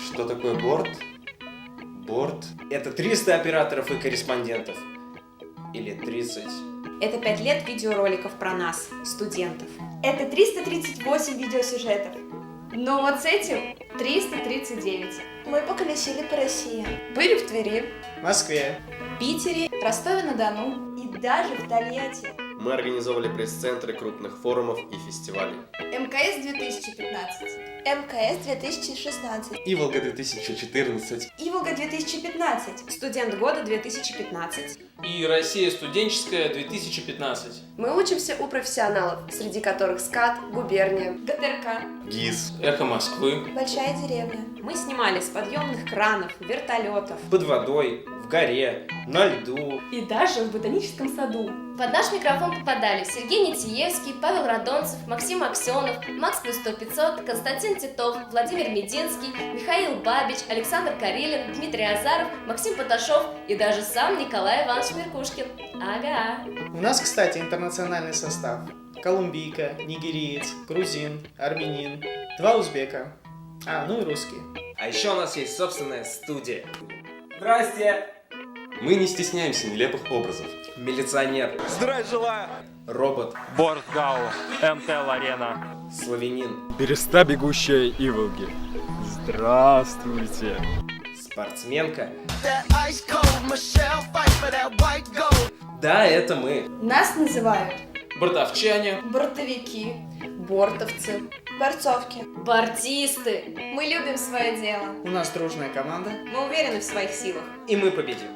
Что такое борт? Борт? Это 300 операторов и корреспондентов. Или 30. Это 5 лет видеороликов про нас, студентов. Это 338 видеосюжетов. Но вот с этим 339. Мы поколесили по России. Были в Твери, Москве, Питере, Ростове-на-Дону И даже в Тольятти. Мы организовали пресс-центры крупных форумов и фестивалей. МКС 2015. МКС 2016. Иволга 2014. Иволга 2015. студент года 2015. И Россия студенческая 2015. Мы учимся у профессионалов, среди которых СКАД, губерния. ГТРК. ГИС. Эхо Москвы. Большая деревня. Мы снимали с подъемных кранов, вертолетов. Под водой, в горе, на льду. И даже в ботаническом саду. Под наш микрофон попадали Сергей Нетиевский, Павел Радонцев, Максим Аксенов, Макс плюс 100-500, Константин Титов, Владимир Мединский, Михаил Бабич, Александр Карелин, Дмитрий Азаров, Максим Поташов и даже сам Николай Иванович Меркушкин. Ага. У нас, кстати, интернациональный состав. Колумбийка, нигериец, грузин, армянин, 2 узбека. Ну и русский. А еще у нас есть собственная студия. Здрасте! Мы не стесняемся нелепых образов. Милиционер. Здравия желаю! Робот. Бортгау, МТЛ-арена. Славянин. Береста, бегущая Иволги. Здравствуйте! Спортсменка. Да, это мы. Нас называют Бортовчане. бортовики, Бортовцы. Борцовки. Бортисты. мы любим свое дело. У нас дружная команда. Мы уверены в своих силах. И мы победим.